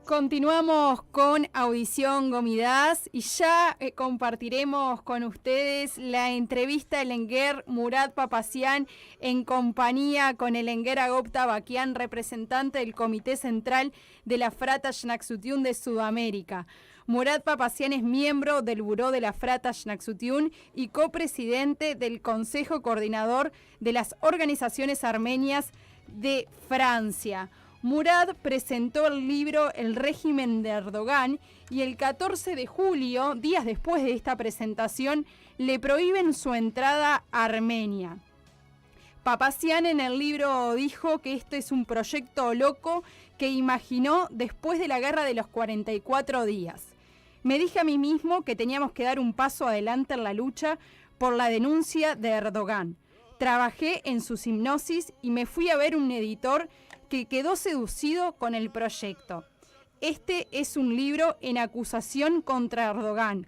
Continuamos con Audición Gomidas y ya compartiremos con ustedes la entrevista del Enguer Murat Papazian en compañía con el Enguer Agop Tabakian, representante del Comité Central de la Frata Xnaxutiun de Sudamérica. Murat Papazian es miembro del Buró de la Frata Xnaxutiun y copresidente del Consejo Coordinador de las Organizaciones Armenias de Francia. Murat presentó el libro El régimen de Erdogan y el 14 de julio, días después de esta presentación, le prohíben su entrada a Armenia. Papazian en el libro dijo que este es un proyecto loco que imaginó después de la guerra de los 44 días. Me dije a mí mismo que teníamos que dar un paso adelante en la lucha por la denuncia de Erdogan. Trabajé en sus hipnosis y me fui a ver un editor que quedó seducido con el proyecto. Este es un libro en acusación contra Erdogan.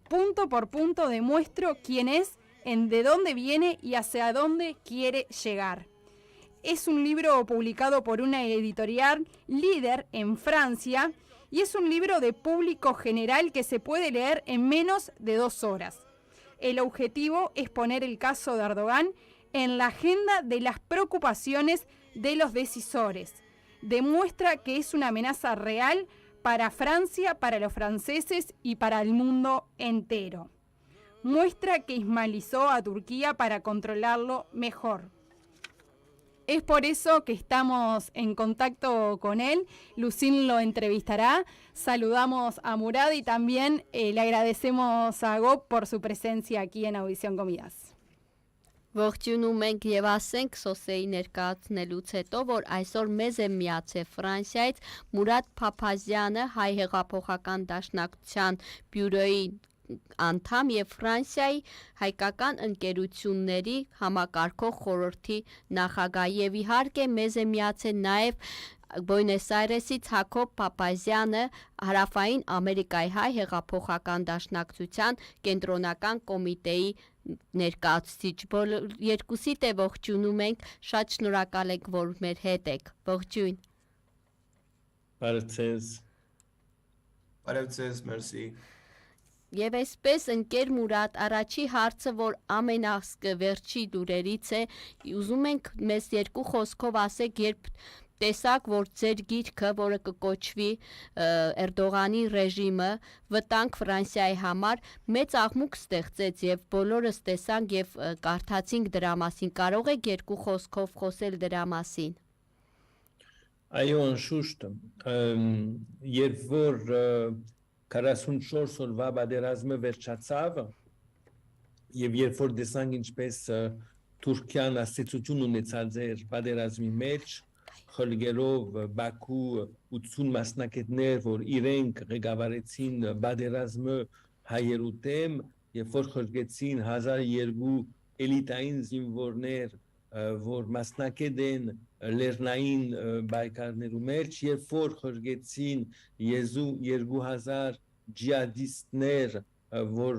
Punto por punto demuestro quién es, de dónde viene y hacia dónde quiere llegar. Es un libro publicado por una editorial líder en Francia y es un libro de público general que se puede leer en menos de 2 horas. El objetivo es poner el caso de Erdogan en la agenda de las preocupaciones de los decisores. Demuestra que es una amenaza real para Francia, para los franceses y para el mundo entero. Muestra que ismaelizó a Turquía para controlarlo mejor. Es por eso que estamos en contacto con él. Lucín lo entrevistará. Saludamos a Murat y también le agradecemos a Agop por su presencia aquí en Audición Gomidas. Ողջունում ենք եւ ասենք Սոսեի ներկայացնելուց հետո, որ այսօր մեզ է միացել Ֆրանսիայից Մուրադ Փափազյանը, հայ հեղափոխական դաշնակցության բյուրոյի անդամ եւ Ֆրանսիայի հայկական ընկերությունների համակարգող խորհրդի նախագահ եւ իհարկե մեզ է միացել նաեւ Բոյնես Այրեսից Հակոբ Փափազյանը, Հարավային Ամերիկայի հայ հեղափոխական դաշնակցության կենտրոնական կոմիտեի ներկայացուցիչ։ Երկուսիդ է ողջունում ենք, շատ շնորհակալ ենք, որ մեր հետ եք։ Ողջույն։ Բարևձեզ, մերսի։ Եվ այսպես ընկեր Մուրատ, առաջի հարցը, որ ամենասկը վերջի դուրերից է, ուզում ենք մեզ երկու խոսքով ասեք, երբ տեսակ, որ ձեր գիրքը, որը կկոչվի Էրդողանի ռեժիմը, վտանգ Ֆրանսիայի համար, մեծ աղմուկ ստեղծեց եւ բոլորս տեսանք եւ կարդացինք դրա մասին։ Կարող եք երկու խոսքով խոսել դրա մասին։ Այո, անշուշտ, երբ որ 44 օրվա պատերազմը վերջացավ եւ երբ որ տեսանք ինչպես Թուրքիան աստեցություն ունեցած էր պատերազմի մեջ, խլգելով Բաքու 80 մասնակիցներ, որ իրենք ղեկավարեցին պատերազմը հայերու դեմ, երբ որ խլգեցին 1002 էլիտային զինվորներ, որ մասնակից են լեռնային բայկարներու մեջ, երբ որ խլգեցին 2000 ջիհադիստներ, որ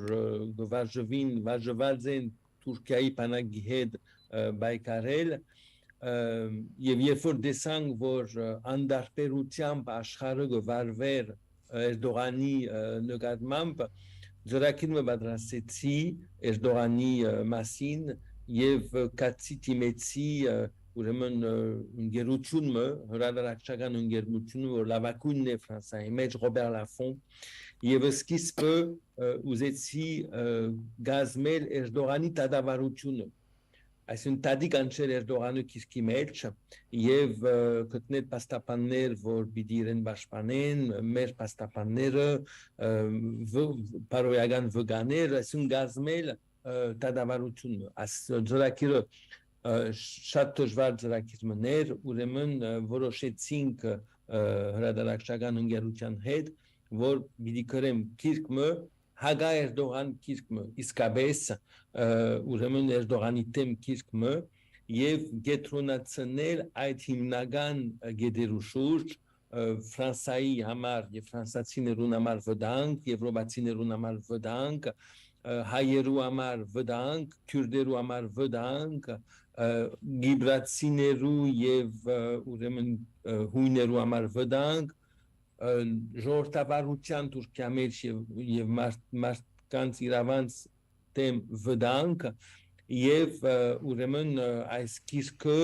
վարժված են Թուրքիայի բանակի հետ բայկարել, եւ երբ որ տեսանք, որ անդարբերությամբ աշխարհը գվարվեր Էրդողանի նկատմամբ, ծրագիրը պատրաստեցի Էրդողանի մասին եւ կացի դիմեցի ուրեմն ընկերությունը, հրադարակչական ընկերությունը, որ լավագույնն է Ֆրանսիայի մեջ, Ռոբեր Լաֆոն, եւ սկիզբը ուզեցի գազմել Էրդողանի դատավարությունը, այսինքն տադիկ անցել Էրդողանի քիրքի մեջ եւ գտնել պաստապաններ, որ պիտի իրեն պաշտպանեն, մեր պաստապանները, բարոյական վգաներ, այսինքն գազմել դատավարությունը, ծրագիրը շատ դժվար ծրագիր մներ, ուրեմն որոշեցինք հրադարակչական ընկերության հետ, որ պիտի գրեմ գիրքը Հագա Էրդողան գիրքը, իսկապես ուրեմն Էրդողանի դեմ գիրքը եւ գետրոնացնել այդ հիմնական գեդերու շուրջ Ֆրանսիայի համար եւ ֆրանսացիներուն համար վտանգ, եվրոպացիներուն համար վտանգ, հայերու համար վտանգ, քյուրդերու համար վտանգ, գիբրացիներու եւ ուրեմն հույներու համար վտանգ, ժողովրդավարության Թուրքիա մեջ եւ մարդկանց իրավանց դեմ վտանգ եւ ուրեմն այս գիրքը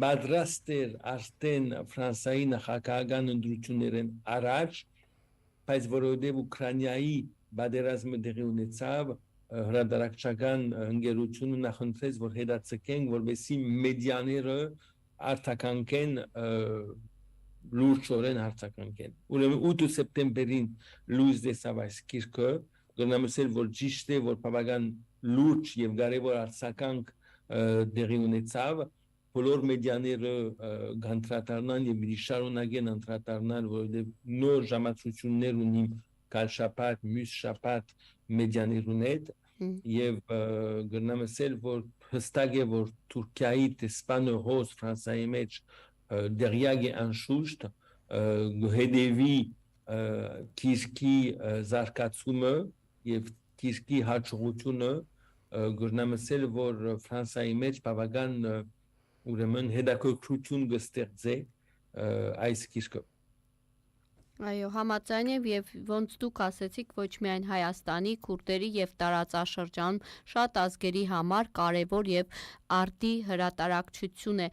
պատրաստ էր արդեն Ֆրանսիայի նախագահական ընտրություններն առաջ, բայց որովհետեւ Ուկրաինայի պատերազմը դեղի ունեցավ, հրադարակչական ընկերությունը նախընտրեց, որ հետաձգեն, որովհետեւ մեդիաները արտականքեն լուրջորեն արտականքեն։ Ուրեմն 8 սեպտեմբերին լույս տեսավ այս գիրքը, գնամսել որ ճիշտ է, որ բավական լուրջ եւ կարեւոր արձագանք դեղի ունեցավ, բոլոր մեդիաները գանտրատարնան եւ շարունակեն անդրադառնալ, որովհետեւ նոր ժամացություններ ունի կալ շաբաթ, մյուս շաբաթ մեդիաներուն հետ եւ գնամսել որ հստակ է որ Թուրքիայի դեսպանը հոս Ֆրանսիայի մեջ դերյակ է անշուշտ հետևի քիրքի զարգացումը եւ քիրքի հաջողությունը գնամսել որ Ֆրանսիայի մեջ բավական ուրեմն հետաքրքրություն կստեղծե այս քիրքը Այո, համաձայն եմ եւ ոնց դուք ասեցիք, ոչ միայն Հայաստանի, քուրդերի եւ տարածաշրջանում շատ ազգերի համար կարեւոր եւ արտի հրատարակչություն է։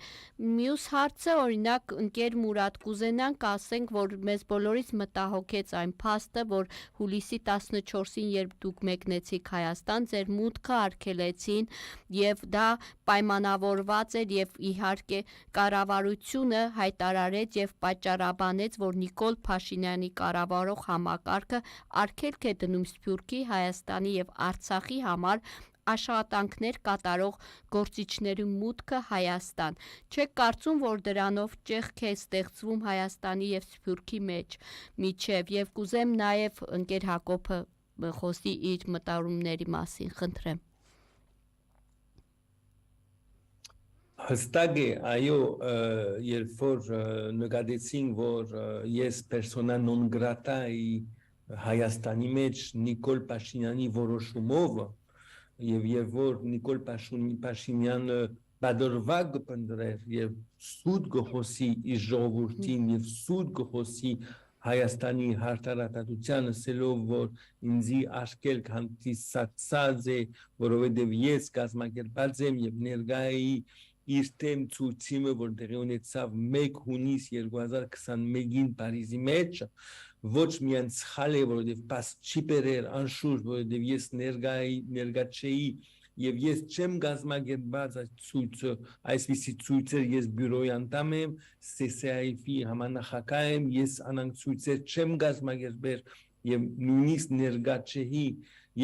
Մյուս հարցը, օրինակ, ընկեր Մուրադ կուզենանք ասենք, որ մեզ բոլորից մտահոգեց այն փաստը, որ հուլիսի 14-ին, երբ դուք մեկնեցիք Հայաստան, ձեր մուտքը արգելեցին եւ դա պայմանավորված էր եւ իհարկե կառավարությունը հայտարարեց եւ պատճառաբանեց, որ Նիկոլ Փաշինյանի կառավարող համակարգը արգելք է դնում Սփյուռքի, Հայաստանի եւ Արցախի համար աշխատանքներ կատարող գործիչների մուտքը Հայաստան։ Չեք կարծում, որ դրանով ճեղք է ստեղծվում Հայաստանի եւ Սփյուռքի մեջ միջև եւ կուզեմ նաեւ ընկեր Հակոբը խոսի իր մտորումների մասին, խնդրեմ։ Հստակ է, այո, երբ որ նկատեցին, որ ես persona non grata Հայաստանի մեջ Նիկոլ Փաշինյանի որոշումով եւ որ Նիկոլ Փաշինյանը բادرվակ կփնտրեր եւ սուտ գխոսի իր ժողովրդին եւ սուտ գխոսի Հայաստանի հարտարատատությանը սելով որ ինձի արկելք հանդիսացած է որովհետեւ ես կազմակերպած եմ եւ ներկայի իր թեմ ցույցիմը որ տեղի ունեցավ 1 հունիս 2021-ին Փարիզի մեջ ոչ միայն սխալ է որովհետև պաս չի բերեր անշուշտ որովհետև ես ներկա չէի եւ ես չեմ գազագերբած այս ցույցը այսպիսի ցույցեր ես բյուրոյի անդամ եմ CCIF-ի համանախագահ եմ ես անանք ցույցեր չեմ գազագերբեր եւ նույնիսկ ներկա չէի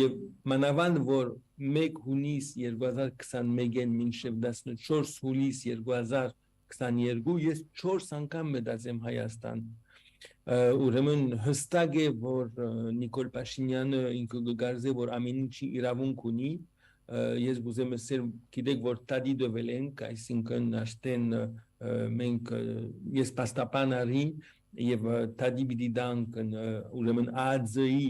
եւ մանավանդ որ 1 հունիս 2021-ին մինչեւ 14 հուլիս 2022 ես 4 անգամ մտածեմ Հայաստան ուրեմն հստակ է որ Նիկոլ Փաշինյանը ինքը գարզե որ ամեն ինչի իրավունք ունի ես գուզեմ ասել գիտեք որ տադի դվել ենք այսինքն արդեն մենք ես պաստապանարի եւ տադի պիտի դանք ուրեմն ԱԶ-ի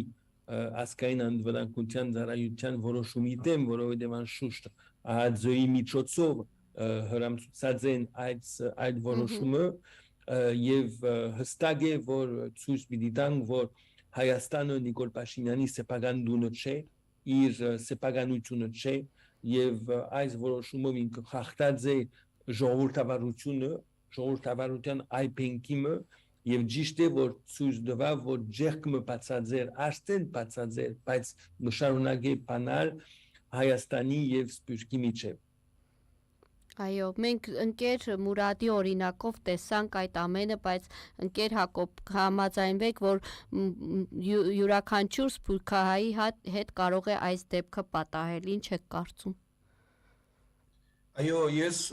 ասկային անվտանգության ծառայության որոշումի դեմ որովհետեւ անշուշտ ԱԶ-ի միջոցով հրամցած են այդ որոշումը եւ հստակ է որ ցույց պիտի տան որ Հայաստանը Նիկոլ Փաշինյանի սեփական դունը չէ իր սեփականությունը չէ եւ այս որոշումով ինքը խախտած է ժողովրդավարության այբենքիմը եւ ճիշտ է որ ցույց տվա որ ջերկը բացած էր արդեն բացած էր բայց շարունակե բանալ Հայաստանի եւ Սփյուռքի միջեւ Այո, մենք ընկեր Մուրադի օրինակով տեսանք այդ ամենը, բայց ընկեր Հակոբ համաձայնվեք, որ յուրաքանչյուր սփյուռքահայի հետ կարող է այս դեպքը պատահել, ինչ եք կարծում։ Այո, ես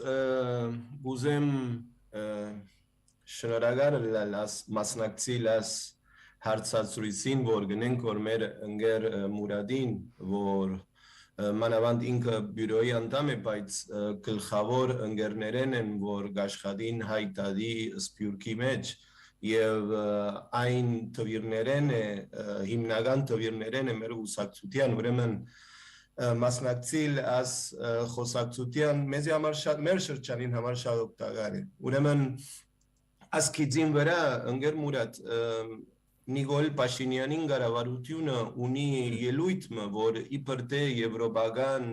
ուզեմ շնորհակալ մասնակցել այս հարցազրույցին, որ գնենք որ մեր ընկեր Մուրադին, որ մանավանդ ինքը բյուրոյի անդամ է, բայց գլխավոր ընկերներն են, որ աշխատին հայտարարի Սփյուռքի մեջ եւ այն թվիրներն է հիմնական թվիրներն է մեր ուսակցության ուրեմն մասնակցել այս խոսակցության մեզի համար շատ մեր շրջանին համար շատ օգտակար է։ Ուրեմն այս քիծին վրա ընկեր Մուրադ Նիկոլ Փաշինյանին կառավարությունը ունի ելույթը, որ իբր թե եվրոպական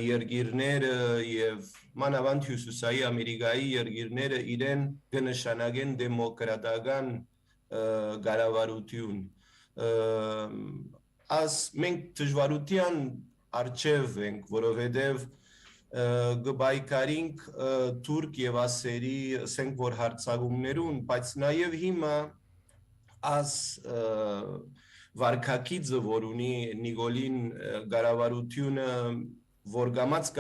երկիրները եւ մանավանդ Հյուսիսային Ամերիկայի երկիրները իրեն կնշանակեն դեմոկրատական կառավարություն։ As մենք դժվարության առջև ենք, որովհետև գբայկարինք թուրք եւ ասերի ասենք որ հարցակումներուն, բայց նաեւ հիմա as վարկակիցը որ ունի Նիկոլին կառավարությունը որ գամած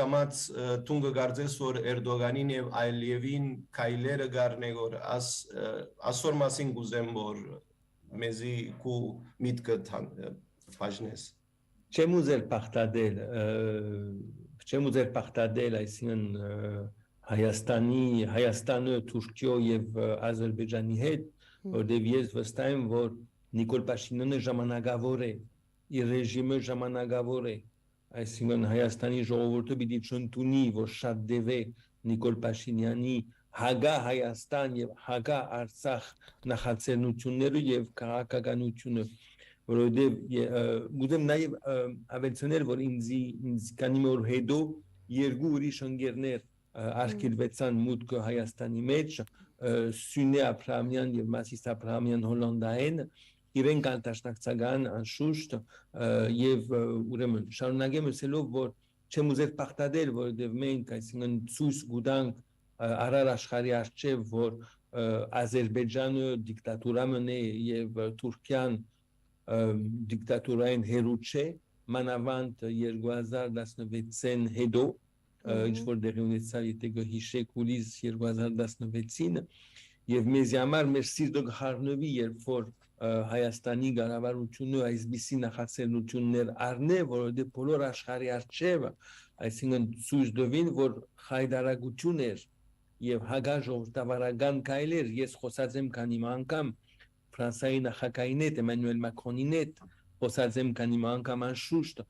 թունգը գարձես որ Էրդողանին եւ Ալիևին քայլերը գարնե որ ասոր մասին գուզեմ որ մեզի կու միտքը Fajnes. Չեմ ուզել պարտադել այսինքն Հայաստանը, Թուրքիո եւ Ադրբեջանի հետ, որտեղ ես վստահ եմ, որ Նիկոլ Փաշինյանը ժամանակավոր է, իր ռեժիմը ժամանակավոր է, այսինքն Հայաստանի ժողովուրդը պիտի չընդունի, որ շատ դեպ է Նիկոլ Փաշինյանի հագա Հայաստան եւ հագա Արցախ նախաձեռնությունները եւ քաղաքականությունը որովհետև գուզեմ նաև ավելցնել, որ ինձ քանի օր հետո երկու ուրիշ ընկերներ արգելվեցան մուտքը Հայաստանի մեջ, Սյունե Աբրահամյան եւ Մասիս Աբրահամյան Հոլանդայեն, իրենք արտաշնակցական անշուշտ եւ ուրեմն շարունակեմ ասելով, որ չեմ ուզել պարտադել, որովհետև մենք այսինքն ցույց գուտանք առար աշխարհի առջև, որ Ադրբեջանը դիկտատուրա մնե եւ Թուրքիան դիկտատուրային հերու չէ, մանավանդ 2016-ին հետո, ինչ որ դեղի ունեցավ, եթե գհիշեք հուլիս 2016-ին, եւ մեզ համար մեր սիրտը կհարնվի, երբ որ Հայաստանի կառավարությունը այսպիսի նախաձեռնություններ առնե, որովհետեւ բոլոր աշխարհի առջև, այսինքն ցույց տվին, որ հայտարարություն էր եւ հագա ժողովրդավարական քայլեր, ես խոսած եմ քանի անգամ Ֆրանսիայի նախագահին հետ Էմանուել Մակրոնին հետ խոսած եմ քանի անգամ անշուշտ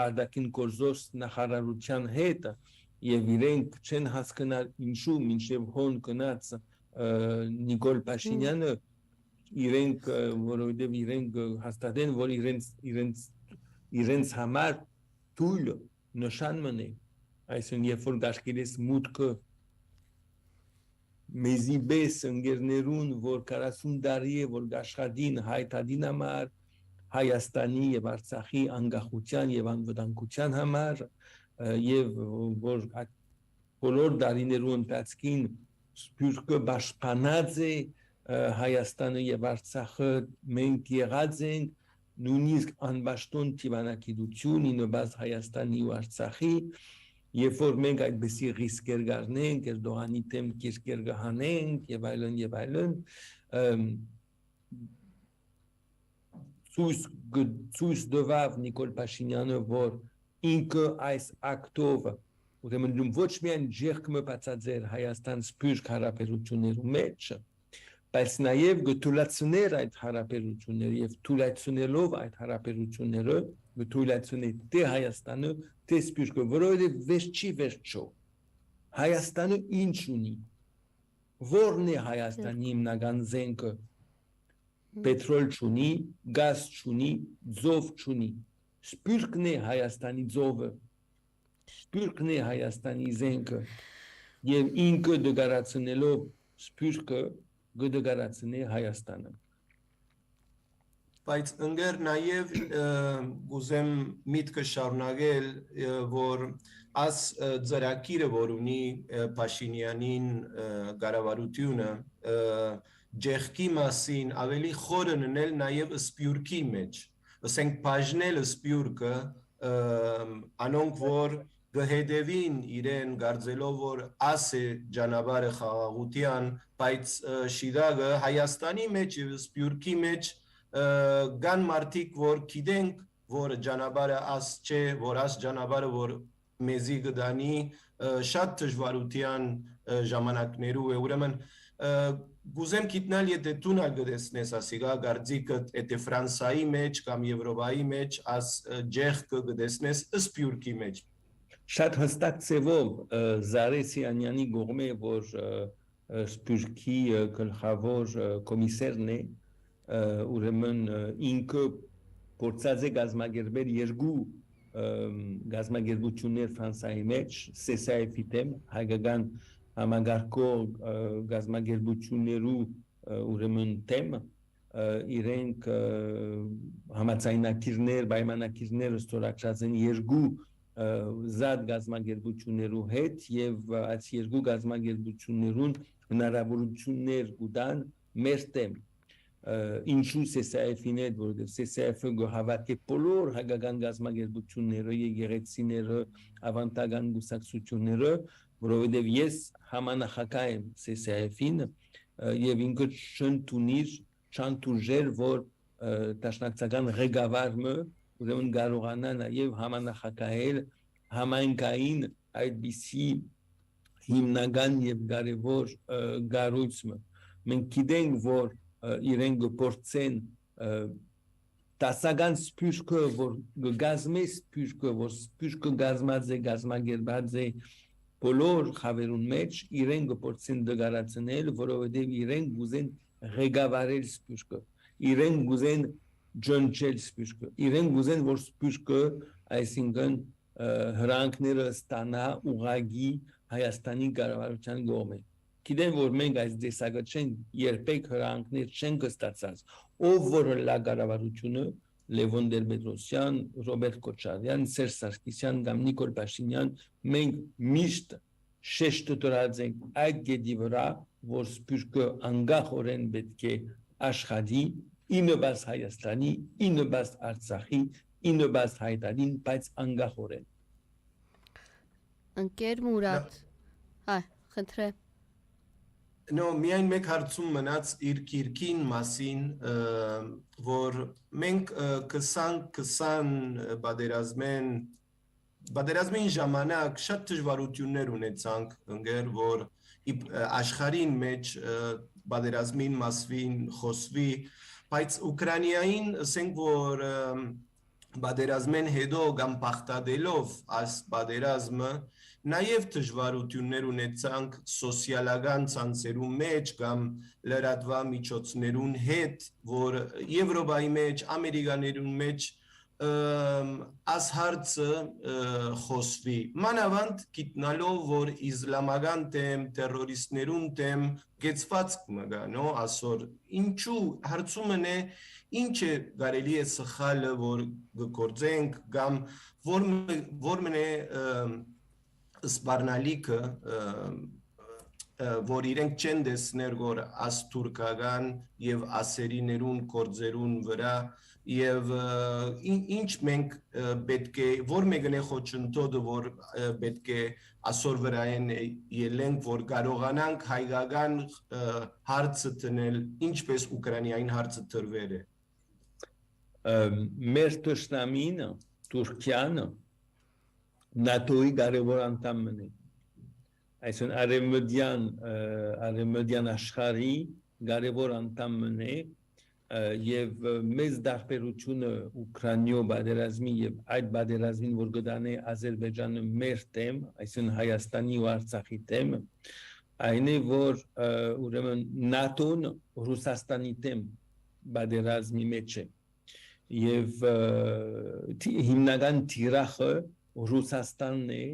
արտաքին գործոս նախարարության հետ եւ իրենք չեն հասկանալ ինչու մինչեւ հոն գնաց Նիկոլ Փաշինյանը իրենք որովհետեւ իրենք հաստատեն որ իրենց համար թույլ նշան մնե այսինքն երբ որ դաշկերես մուտքը մեզի բես ընկերներուն, որ 40 տարի է, որ աշխատին հայտադին համար, Հայաստանի եւ Արցախի անկախության եւ անվտանգության համար, եւ որ բոլոր տարիներու ընթացքին Սփյուռքը պաշտպանած է Հայաստանը եւ Արցախը մենք եղած ենք, նույնիսկ անբաշտոն դիվանագիտություն, ինոբաց Հայաստանի ու Արցախի Երբ որ մենք այդպիսի ռիսկեր գարնենք, Էրդողանի դեմ կիրկեր գահանենք եւ այլն, ցույց տվավ Նիկոլ Փաշինյանը, որ ինքը այս ակտով, ուրեմն ոչ միայն ջերկը բացածեր Հայաստան սփյուռք հարաբերություններու մեջ, բայց նաեւ գտուլացներ այդ հարաբերությունները եւ թույլատնելով այդ հարաբերությունները գտուլացնի թե Հայաստանը թե սփյուռքը, որովհետեւ վերջո Հայաստանը ինչ ունի, որն է Հայաստանի հիմնական զենքը, պետրոլ չունի, գազ չունի, ձով չունի, սփյուռքն է Հայաստանի ձովը, սփյուռքն է Հայաստանի զենքը եւ ինքը դգարացնելով սփյուռքը գդգարացնի Հայաստանը Բայց ընկեր նաև գուզեմ միտքը շարունակել, որ այս ծրագիրը, որ ունի Փաշինյանին կառավարությունը, ջեղքի մասին ավելի խորը նել նաև սփյուռքի մեջ, ասենք բաժնել սփյուռքը, անոնք որ գհետևին իրեն գարձելով որ աս է ճանապարհը խաղաղության, բայց շիդագը Հայաստանի մեջ եւ սփյուռքի մեջ Գան մարդիկ, որ գիտենք, որ ճանապարհը աս չէ, որ աս ճանապարհը, որ մեզի գդանի շատ դժվարության ժամանակներու է ուրեմն գուզեմ գիտնալ եթե դու նա գտեսնես ասիգա գարձիկը եթե Ֆրանսայի մեջ կամ Եվրոպայի մեջ աս ջեղքը գտեսնես սպյուրքի մեջ շատ հստակ ձևով Զարե Սիանյանի գողմե որ սպյուրքի գլխավոր կոմիսերն է ուրեմն ինքը փորձած է գազագերբել երկու գազագերբություններ Ֆրանսայի մեջ CCF-ի դեմ հայկական համագարկող գազագերբություններու ուրեմն դեմ իրենք համաձայնագիրներ պայմանագիրներ ստորագրած են երկու զատ գազագերբություններու հետ եւ այս երկու գազագերբություններուն հնարավորություններ կտան մեր դեմ ինչու CCF-ին է որովհետև CCF-ը գոհավատի բոլոր հայկական գազագերբությունները եկեղեցիները ավանդական գուսակցությունները որովհետև ես համանախագահ եմ CCF-ին եւ ինքը չընդուներ որ դաշնակցական ղեկավարը ուրեմն կարողանա նաեւ համանախագահել համայնքային այդպիսի հիմնական եւ կարեւոր գառույցը մենք գիտենք որ իրենք գործեն տասական սպյուրքը որ գազմե սպյուրքը որ սպյուրքը գազմած է գազմագերբած է բոլոր խավերուն մեջ իրենք գործեն դգարացնել որովհետև իրենք գուզեն ղեկավարել սպյուրքը իրենք գուզեն ջնջել սպյուրքը իրենք գուզեն որ սպյուրքը այսինքն հրանքները ստանա ուղագի Հայաստանի կառավարության կողմից գիտեմ որ մենք այս դեսակը չենք երբեք հրանքներ չենք ստացած ով որ լա կառավարությունը Լևոն Տեր-Պետրոսյան, Ռոբերտ Քոչարյան, Սերժ Սարգսյան կամ Նիկոլ Փաշինյան մենք միշտ շեշտը դրած ենք այդ գեդի վրա որ սպյուրքը անկախորեն պետք է աշխատի իննոբաս Հայաստանի իննոբաս Արցախի իննոբաս Հայաստանին բայց անկախորեն Ընկեր Մուրադ խնդրեմ No, միայն մեկ հարցում մնաց իր քիրքին մասին, որ մենք 2020 բادرազմին ժամանակ շատ դժվարություններ ունեցանք, ընկեր, որ աշխարհին մեջ բادرազմին մասվին խոսվի, բայց Ուկրաինային ասենք որ բادرազմեն հետո կամ բախտադելով այս բادرազմը Նաև դժվարություններ ունեցանք սոցիալական ցանցերու մեջ կամ լրատվա միջոցներուն հետ, որ Եվրոպայի մեջ, Ամերիկաներուն մեջ այս հարցը խոսվի։ Մանավանդ գիտնալով, որ իսլամական դեմ, տերորիստներուն դեմ գեցված կմգա, նո, ասոր, ինչու հարցումն է, ինչ է կարելի է սխալը, որ գործենք, կամ որ մն է սպառնալիքը որ իրենք չեն դեսներ որ աս թուրքական եւ ասերիներուն կորձերուն վրա եւ ինչ մենք պետք է որ մեկն է խոչընդոտը որ պետք է ասոր վրայեն ելենք որ կարողանանք հայկական հարցը տնել ինչպես Ուկրաինային հարցը դրվել է մեր տշնամին Թուրքիան NATO-ի կարևոր անդամն է այսինքն արևմտյան աշխարհի կարևոր անդամն է եւ մեծ դարբերությունը Ուկրաինայո բادرազմի եւ այդ բادرազմին որ գտանե Ադրբեջանը մեր դեմ այսինքն Հայաստանի ու Արցախի դեմ այն է որ ուրեմն NATO-ն Ռուսաստանի դեմ բادرազմի մեջ է եւ հիմնական թիրախը Ռուսաստանն է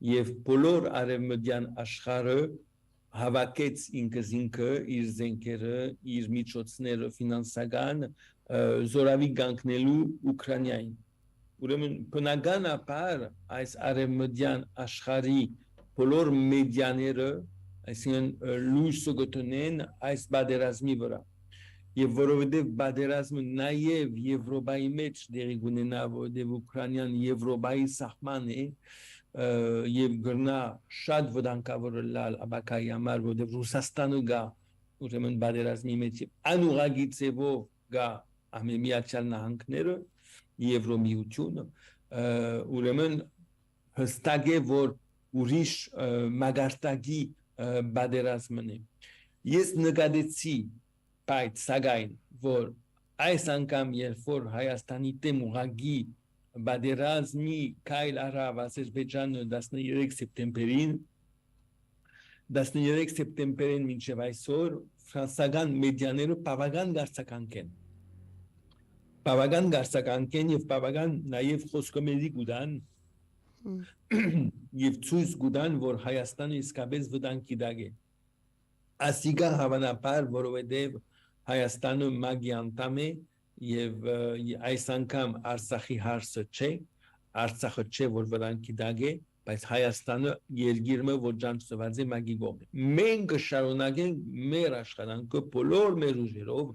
եւ բոլոր արևմտյան աշխարհը հավաքեց ինքը իր զենքերը, իր միջոցները ֆինանսական զորավի կանգնելու Ուկրաինային։ Ուրեմն բնականաբար այս արևմտյան աշխարհի բոլոր մեդիաները, այսինքն լույսը գտնեն այս բادرազմի վրա։ Եվ որովհետև բادرազմը նաև Եվրոպայի մեջ դեղի ունենա, որովհետև Ուկրաինան Եվրոպայի սահման է եւ գրնա շատ վտանգավոր լալ ապակայի համար, որովհետև Ռուսաստանը գա ուրեմն բادرազմի մեջ անուղագի ձևով գա Միացյալ Նահանգները, Եվրոմիությունը, ուրեմն հստակ է որ ուրիշ մագարտակի բادرազմն է։ Ես նկատեցի, բայց սակայն որ այս անգամ երբ որ Հայաստանի դեմ ուղղակի բادرազմի քայլ արավ Ադրբեջանը 13 սեպտեմբերին 13 սեպտեմբերին մինչև այսօր ֆրանսիական մեդիաները բավական գարցականք են։ Բավական գարցականք են եւ բավական նաեւ խոսքումերի գուտան եւ ցույց գուտան, որ Հայաստանը իսկապես վտանգի տակ է։ Ասիկա հավանաբար, որովհետեւ Հայաստանը մագի անդամ է եւ այս անգամ Արցախի հարցը չէ, Արցախը չէ, որ վտանգի տակ է, բայց Հայաստանը երկիրը որ ջանցված է մագի կողմը։ Մենք կշարունակենք մեր աշխատանքը բոլոր մեր ուժերով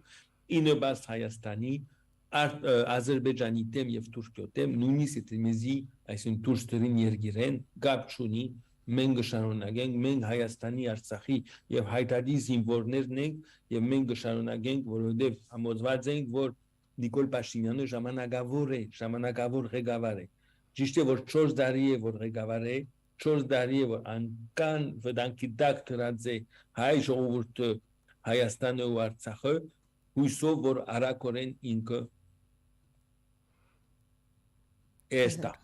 ինոբաս Հայաստանի Ադրբեջանի դեմ եւ Թուրքիո դեմ նույնիսկ մեզի այսին դուրստրին երկիրեն գապ չունի մենք կշարունակենք մենք Հայաստանի Արցախի եւ հայտարարի զինվորներն ենք եւ մենք կշարունակենք որովհետեւ համոզված ենք որ Նիկոլ Փաշինյանը ժամանակավոր ղեկավար է ճիշտ է որ 4 տարի է որ ղեկավար է 4 տարի է որ անկան վտանգի տակ դրած է հայ ժողովուրդը Հայաստանը ու Արցախը հույսով որ արագորեն ինքը էստա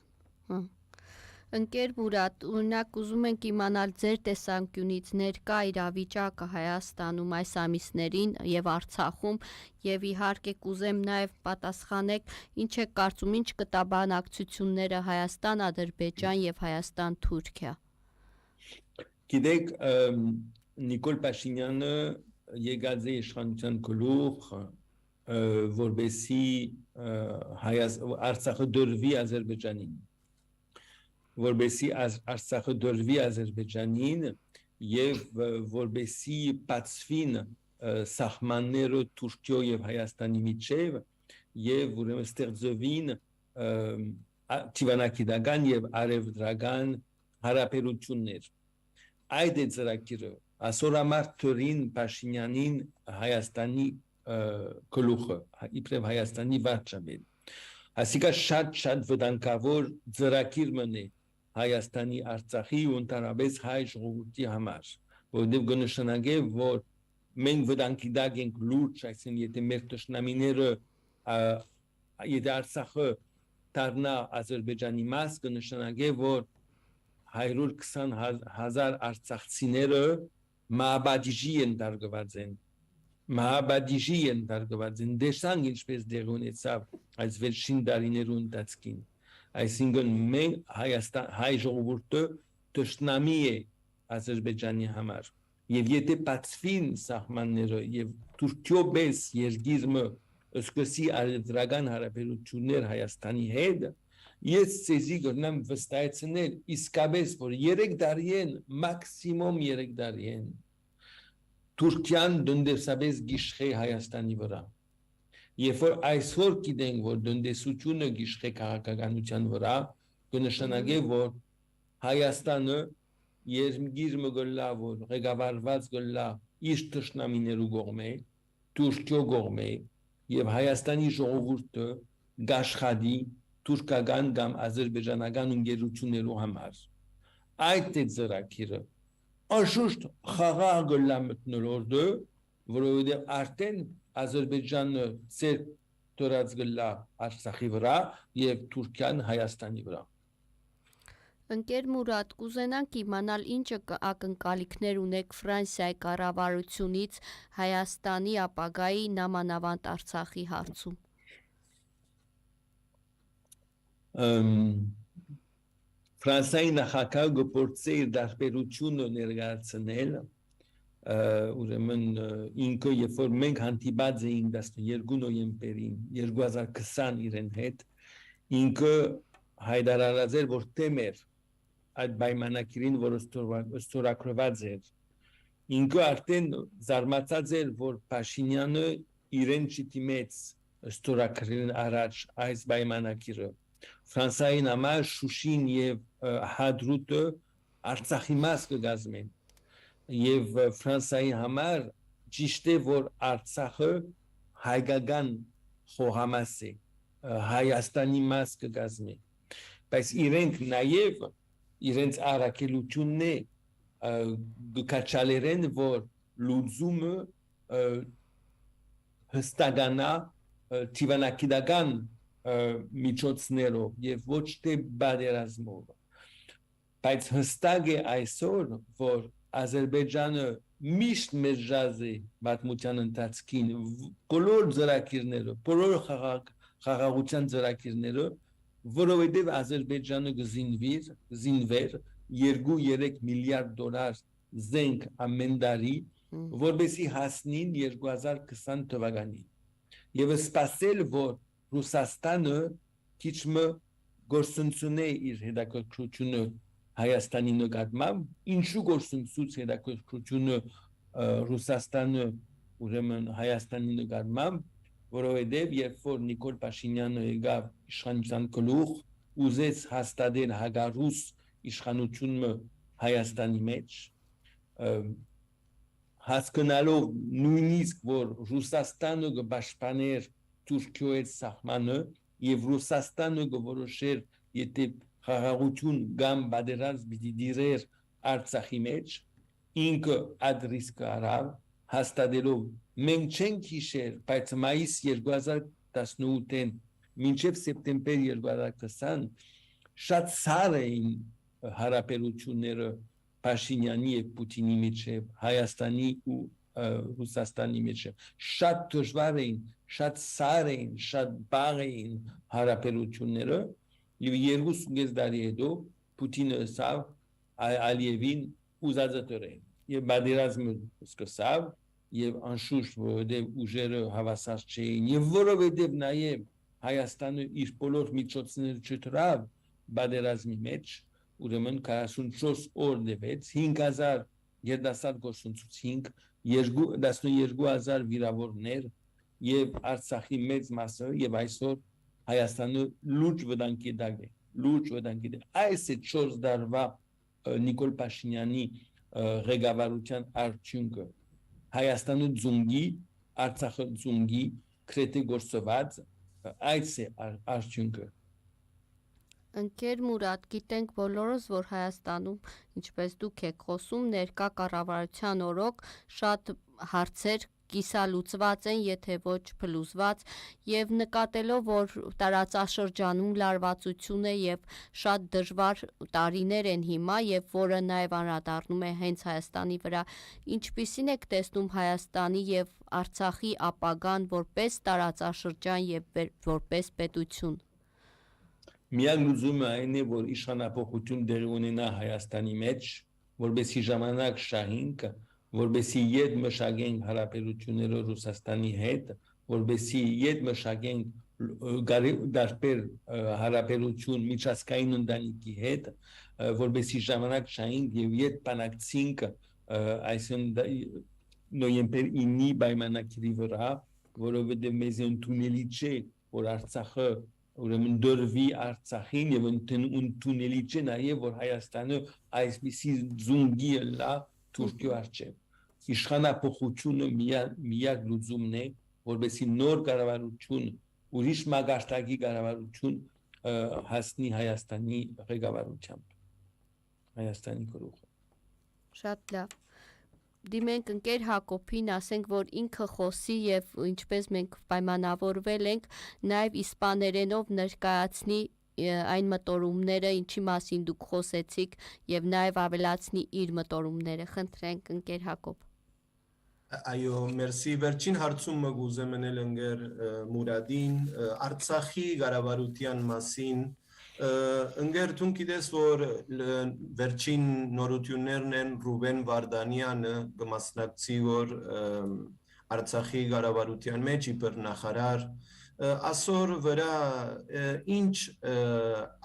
Ընկեր Մուրադ, օրինակ ուզում ենք իմանալ ձեր տեսանկյունից ներկա իրավիճակը Հայաստանում այս ամիսներին եւ Արցախում եւ իհարկե կուզեմ նաեւ պատասխանեք ինչ է կարծում ինչ կտա բանակցությունները Հայաստան, Ադրբեջան եւ Հայաստան-Թուրքիա։ Գիտեք Նիկոլ Փաշինյանը եկած է իշխանության գլուխ որբեսի Արցախը դրվի Ադրբեջանին որբեսի Արցախը դրվի Ադրբեջանին եւ որբեսի բացվին սահմանները Թուրքիո եւ Հայաստանի միջեւ եւ ուրեմն ստեղծվին Տիվանագիտական եւ արևդրական հարաբերություններ այդ է ծրագիրը ասորամարտորին Փաշինյանին Հայաստանի գլուխը իբրև Հայաստանի վարչապետ ասիկա շատ վտանգավոր ծրագիր մնի Հայաստանի Արցախի ու ընդհանրապես հայ ժողովրդի համար որովհետև կնշանակե որ մենք վտանգի տակ ենք լուրջ այսինքն եթե մեր ճշնամիները եթե Արցախը դառնա Ադրբեջանի մաս կնշանակե որ 120,000 արցախցիները մահաբադիժի են դարձված են Մահաբադիժի են դարձված են դեսան ինչպես դեղ ունեցավ այս վերջին տարիներու ընթացքին այսինքն մենք հայ ժողովուրդը ճշնամի է Ադրբեջանի համար եւ եթե բացվին սահմանները եւ Թուրքիո պես երկիրը սկսի արևդրական հարաբերություններ Հայաստանի հետ ես ցեզի գտնեմ վստահեցնել իսկապես որ 3 տարի են մաքսիմում 3 տարի են Թուրքիան դնդեսաբես գիշխե Հայաստանի վրա Երբ որ այսօր գիտենք որ դնդեսությունը գիշխե քաղաքականության վրա կնշանակե որ Հայաստանը երկիրը գլա որ ղեկավարված գլա իր ճշնամիներու կողմէ Թուրքիո կողմէ եւ Հայաստանի ժողովուրդը գաշխադի թուրքական կամ ադրբեջանական ընկերություններու համար այդ է ծրագիրը Անշուշտ խաղաղ գլա մտնոլորդը որովհետեւ արդեն Ադրբեջանը ծեր դրած գլա Արցախի վրա եւ Թուրքիան Հայաստանի վրա Ընկեր Մուրադ, կուզենանք իմանալ ինչ ակնկալիքներ ունեք Ֆրանսիայի կառավարությունից Հայաստանի ապագայի նամանավանդ Արցախի հարցում Ֆրանսիայի նախագահը գործի իր դարբերությունը ներկայացնել ուրեմն ինքը երբ որ մենք հանդիպած էինք 12 նոյեմբերին 2020 իրեն հետ ինքը հայտարարած էր որ թեմեր այդ պայմանագիրին որ ստորագրված էր ինքը արդեն զարմացած էր որ Փաշինյանը իրեն չդիմեց ստորագրելն առաջ այս պայմանագիրը Ֆրանսիային համար Շուշին եւ Հադրուտը Արցախի մաս կգազմեն եւ Ֆրանսիայի համար ճիշտ է որ Արցախը հայկական խոհամաս է Հայաստանի մաս կգազմի բայց իրենք նաեւ իրենց առաքելությունն է գկաչալերեն, որ լուծումը հստականա թիվանակիդական միջոցներով եւ ոչ թե բادرազմով, բայց հստակ է այսօր, որ Ադրբեջանը միշտ մեծ ժազ է պատմության ընթացքին բոլոր ծրագիրները, բոլոր խաղաղության ծրագիրները, որովհետև Ադրբեջանը գզինվեր 2-3 միլիարդ դոլար զենք ամեն տարի, որպեսզի հասնին 2020 թվականին։ Եվ սպասել, որ Ռուսաստանը քիչ գործունեություն է իր հետաքրքրությունը Հայաստանի նկատմամբ, ինչու գործունեություն հետաքրքրությունը Ռուսաստանը ուրեմն Հայաստանի նկատմամբ, որովհետև երբ որ Նիկոլ Փաշինյանը եկավ իշխանության գլուխ, ուզեց հաստատել հագարուս իշխանությունը Հայաստանի մեջ, հասկանալով նույնիսկ որ Ռուսաստանը կպաշտպաներ Թուրքիայի սահմանը եւ Ռուսաստանը կորոշեր եթե խաղաղություն կամ բادرազմ պիտի դիրեր Արցախի մեջ, ինքը այդ ռիսկը արավ, հաստատելով մենք չենք հիշեր, բայց մայիս 2018-ին մինչև սեպտեմբեր 2020 շատ սար էին հարաբերությունները Փաշինյանի եւ Պուտինի միջեւ, Հայաստանի ու Ռուսաստանի միջեւ, շատ դժվար էին, շատ սար էին, շատ բաղ էին հարաբերությունները եւ 2.5 տարի հետո Պուտինը ասավ Ալիևին ուզածը եւ բادرազմը սկսավ եւ անշուշտ որովհետեւ ուժերը հավասար չէին եւ որովհետեւ նաեւ Հայաստանը իր բոլոր միջոցները չդրավ բادرազմի մեջ, ուրեմն 44 օր դեպեց 5000 երդասարդ գործունեություն, 12000 վիրավորներ եւ Արցախի մեծ մասը եւ այսօր Հայաստանը լուրջ վտանգի տակ է, լուրջ վտանգի տակ։ Այս է 4 տարվա Նիկոլ Փաշինյանի ղեկավարության արդյունքը։ Հայաստանը ձունգի, Արցախը ձունգի, քրեթե գործված, այս է արդյունքը։ Ընկեր Մուրադ, գիտենք բոլորս, որ Հայաստանում, ինչպես դուք եք խոսում, ներկա կառավարության օրոք շատ հարցեր կիսալուծված են, եթե ոչ փլուզված, եւ նկատելով, որ տարածաշրջանում լարվածություն է եւ շատ դժվար տարիներ են հիմա եւ որը նաեւ անդրադառնում է հենց Հայաստանի վրա, ինչպիսին եք տեսնում Հայաստանի եւ Արցախի ապագան որպես տարածաշրջան եւ որպես պետություն։ Միակ լուծումը այն է, որ իշխանապողություն դեր ունենա Հայաստանի մեջ, որպեսզի ժամանակ շահենք, որպեսզի ետ մշակենք հարաբերությունները Ռուսաստանի հետ, որպեսզի ետ մշակենք դարբեր հարաբերություն միջազգային ընտանիքի հետ, որպեսզի ժամանակ շահենք եւ ետ բանակցենք այսինքն նոյեմբեր 9-ի պայմանագրի վրա, որովհետեւ մեզ ընդունելի չէ, որ Արցախը ուրեմն դրվի Արցախին եւ ընդունելի չէ նաեւ որ Հայաստանը այսպիսի զունգի լա Թուրքիո արչեւ։ Իշխանապողությունը միակ լուծումն է, որովհետեւ նոր կառավարություն, ուրիշ մագարտակի կառավարություն հասնի Հայաստանի ղեկավարությամբ, Հայաստանի գլուխը։ Շատ լավ։ Դիմենք ընկեր Հակոբին, ասենք, որ ինքը խոսի եւ ինչպես մենք պայմանավորվել ենք, նաեւ իսպաներենով ներկայացնի այն մտորումները, ինչի մասին դուք խոսեցիք եւ նաեւ ավելացնի իր մտորումները։ Խնդրենք ընկեր Հակոբ։ Այո, մերսի, վերջին հարցումը գուզեմ ենել ընկեր Մուրադին, Արցախի կառավարության մասին ընկեր դու գիտես որ վերջին նորություններն են Ռուբեն Վարդանյանը կմասնակցի որ Արցախի կառավարության մեջ իբր նախարար ասոր վրա ինչ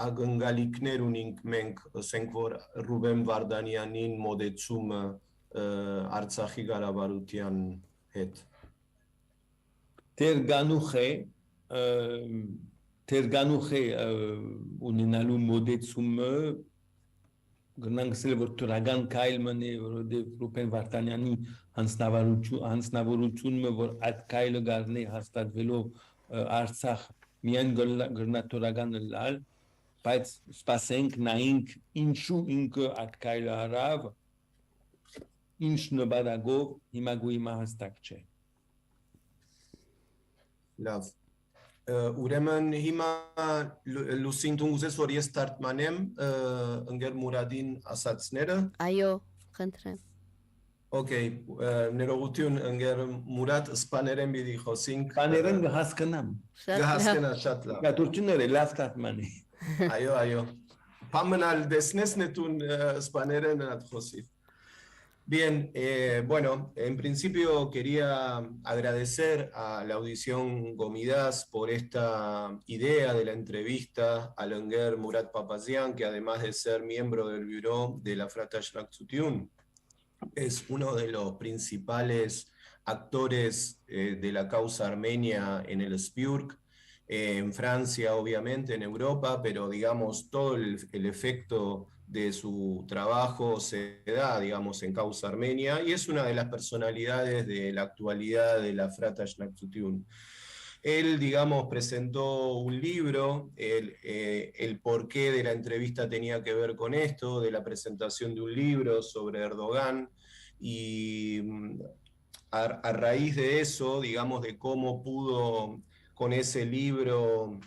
ակնկալիքներ ունենք մենք ասենք որ Ռուբեն Վարդանյանին մոդեցումը Արցախի կառավարության հետ Թերգանուխ է ունենալու մոդեցումը գնանք ասել որ թուրական կայլմն է որովհետև Ռուբեն Վարդանյանի հանձնավորությունը որ այդ կայլը գարնի հաստատվելով Արցախ միայն գռնատորական լալ բայց սպասենք նայենք ինչու ինքը այդ կայլը արավ ինչ նպատակով հիմա գույմա հստակ չէ։ Լավ։ Ուրեմն հիմա լուսին դու ուզես որ ես թարգմանեմ ընկեր Մուրադին ասածները։ Այո, խնդրեմ։ Okay, ներողություն ընկեր Մուրադ, սպաներեն պիտի խոսենք։ Բաներն հասկանամ։ Կհասկանա շատ լավ։ Կատուրչները լավ թարգմանի։ Այո։ Պամանալ դեսնես նետուն սպաներեն խոսի։ Bien, bueno, en principio quería agradecer a la audición Gomidas por esta idea de la entrevista a Enguer Murat Papazian, que además de ser miembro del Bureau de la Fratash Naktutiun, es uno de los principales actores de la causa armenia en el SPIURC, en Francia obviamente, en Europa, pero digamos todo el efecto de su trabajo se da, digamos, en causa armenia, y es una de las personalidades de la actualidad de la Fratash Naktutiun. Él, digamos, presentó un libro, el porqué de la entrevista tenía que ver con esto, de la presentación de un libro sobre Erdogan, y a raíz de eso, digamos, de cómo pudo con ese libro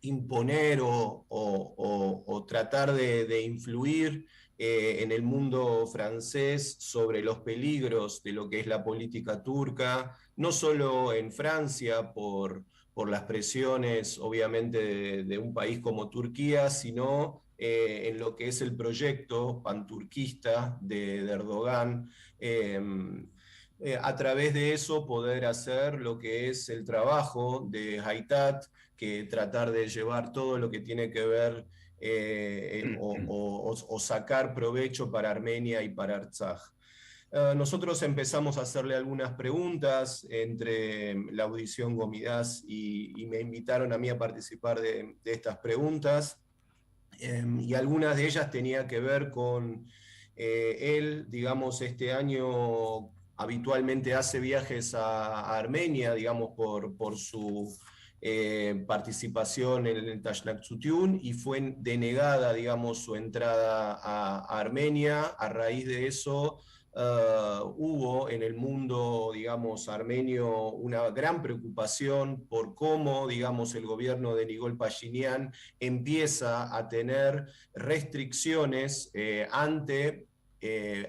imponer o tratar de influir en el mundo francés sobre los peligros de lo que es la política turca, no solo en Francia por las presiones obviamente de un país como Turquía, sino en lo que es el proyecto panturquista de Erdogan, a través de eso poder hacer lo que es el trabajo de Haytat, que tratar de llevar todo lo que tiene que ver o sacar provecho para Armenia y para Artsaj. Nosotros empezamos a hacerle algunas preguntas entre la audición Gomidas y me invitaron a mí a participar de estas preguntas, y algunas de ellas tenían que ver con él, digamos, este año habitualmente hace viajes a Armenia, digamos, por su participación en el Tash Naktutiun, y fue denegada, digamos, su entrada a Armenia. A raíz de eso hubo en el mundo, digamos, armenio una gran preocupación por cómo, digamos, el gobierno de Nikol Pashinyan empieza a tener restricciones ante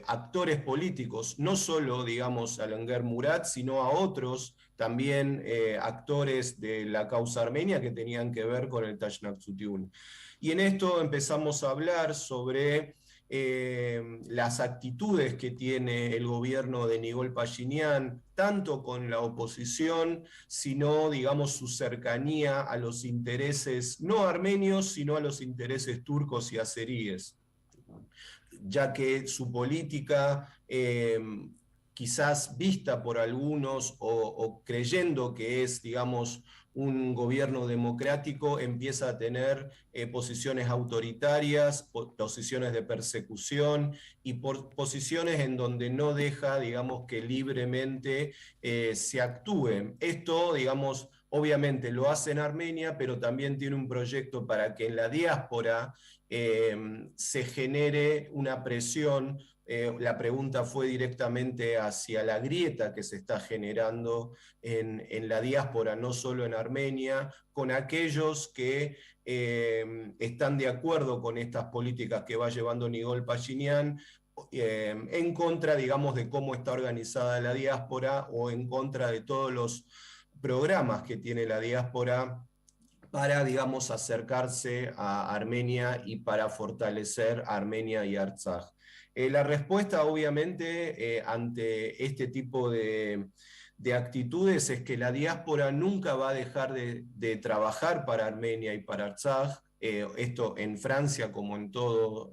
actores políticos, no solo, digamos, a Enguer Murat, sino a otros también actores de la causa armenia que tenían que ver con el Tash Naktutiun. Y en esto empezamos a hablar sobre las actitudes que tiene el gobierno de Nikol Pashinyan, tanto con la oposición, sino, digamos, su cercanía a los intereses no armenios, sino a los intereses turcos y azeríes, ya que su política, quizás vista por algunos o creyendo que es, digamos, un gobierno democrático, empieza a tener posiciones autoritarias, posiciones de persecución y posiciones en donde no deja, digamos, que libremente se actúe. Esto, digamos, obviamente lo hace en Armenia, pero también tiene un proyecto para que en la diáspora se genere una presión. La pregunta fue directamente hacia la grieta que se está generando en la diáspora, no solo en Armenia, con aquellos que están de acuerdo con estas políticas que va llevando Nikol Pashinyan, en contra, digamos, de cómo está organizada la diáspora, o en contra de todos los programas que tiene la diáspora para, digamos, acercarse a Armenia y para fortalecer a Armenia y Artsaj. La respuesta, obviamente, ante este tipo de actitudes es que la diáspora nunca va a dejar de trabajar para Armenia y para Artsaj. Esto en Francia como en todos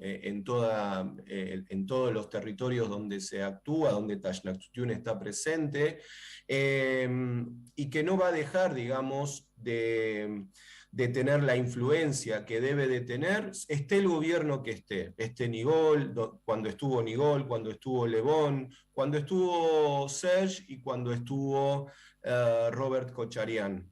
los territorios donde se actúa, donde Tash Naktutiun está presente, y que no va a dejar, digamos, de tener la influencia que debe de tener, esté el gobierno que esté Nikol, cuando estuvo Nikol, cuando estuvo Levon, cuando estuvo Serge y cuando estuvo Robert Kocharian.